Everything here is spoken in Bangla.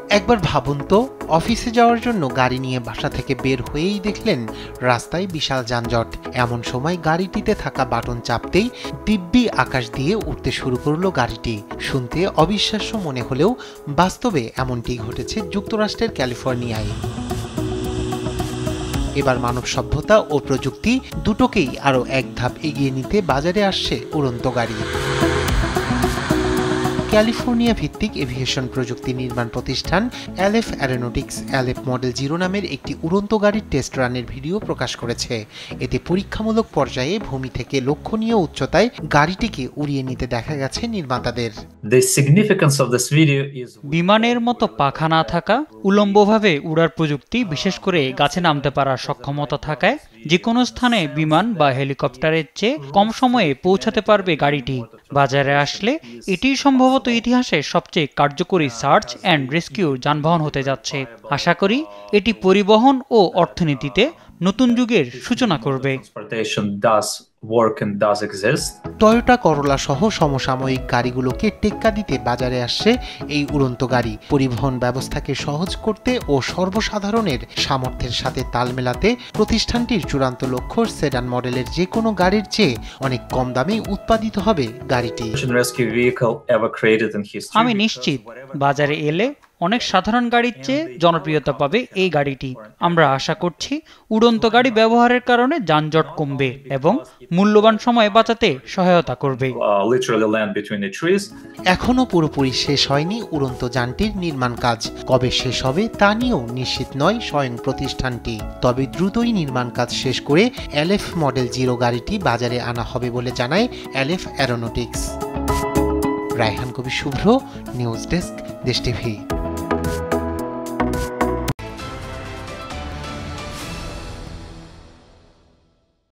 একবার ভাবুন তো, অফিসে যাওয়ার জন্য গাড়ি নিয়ে বাসা থেকে বের হয়েই দেখলেন রাস্তায় বিশাল যানজট। এমন সময় গাড়িটিতে থাকা বাটন চাপতেই দিব্যি আকাশ দিয়ে উঠতে শুরু করলো গাড়িটি। শুনতে অবিশ্বাস্য মনে হলেও বাস্তবে এমনটি ঘটেছে যুক্তরাষ্ট্রের ক্যালিফোর্নিয়ায়। এবার মানব সভ্যতা ও প্রযুক্তি দুটোকেই আরও এক ধাপ এগিয়ে নিতে বাজারে আসছে উড়ন্ত গাড়ি। ক্যালিফোর্নিয়া ভিত্তিক এভিয়েশন প্রযুক্তি নির্মাণ প্রতিষ্ঠান এলএফ অ্যারোনটিক্স এলএফ মডেল 0 নামের একটি উড়ন্ত গাড়ির টেস্ট রানের ভিডিও প্রকাশ করেছে। এতে পরীক্ষামূলক পর্যায়ে ভূমি থেকে লক্ষণীয় উচ্চতায় গাড়িটিকে উড়িয়ে নিতে দেখা গেছে নির্মাতাদের। বিমানের মতো পাখা না থাকা, উলম্বভাবে উড়ার প্রযুক্তি, বিশেষ করে গাছে নামতে পারার সক্ষমতা থাকায় যে কোনো স্থানে বিমান বা হেলিকপ্টারের চেয়ে কম সময়ে পৌঁছাতে পারবে গাড়িটি। বাজারে আসলে এটি সম্ভবত ইতিহাসে সবচেয়ে কার্যকরী সার্চ অ্যান্ড রেস্কিউ যানবাহন হতে যাচ্ছে। আশা করি এটি পরিবহন ও অর্থনীতিতে নতুন যুগের সূচনা করবে। টয়োটা করোলা সহ সমসাময়িক গাড়িগুলোকে টেক্কা দিতে বাজারে আসছে এই উড়ন্ত গাড়ি। পরিবহন ব্যবস্থাকে সহজ করতে ও সর্বসাধারণের সামর্থ্যের সাথে তাল মেলাতে প্রতিষ্ঠানটির চূড়ান্ত লক্ষ্য সেডান মডেলের যে কোনো গাড়ির চেয়ে অনেক কম দামে উৎপাদিত হবে গাড়িটি। আমি নিশ্চিত বাজারে এলে অনেক সাধারণ গাড়ির চেয়ে জনপ্রিয়তা পাবে এই গাড়িটি। আমরা আশা করছি উড়ন্ত গাড়ি ব্যবহারের কারণে যানজট কমবে এবং মূল্যবান সময় বাঁচাতে সহায়তা করবে। এখনো পুরোপুরি শেষ হয়নি উড়ন্ত যানটির নির্মাণ কাজ। কবে শেষ হবে তা নিয়েও নিশ্চিত নয় স্বয়ং প্রতিষ্ঠানটি। তবে দ্রুতই নির্মাণ কাজ শেষ করে এলএফ মডেল 0 গাড়িটি বাজারে আনা হবে বলে জানায় এলএফ অ্যারোনটিক্স। রায়হান কবির শুভ্র, নিউজ ডেস্ক, দেশ টিভি।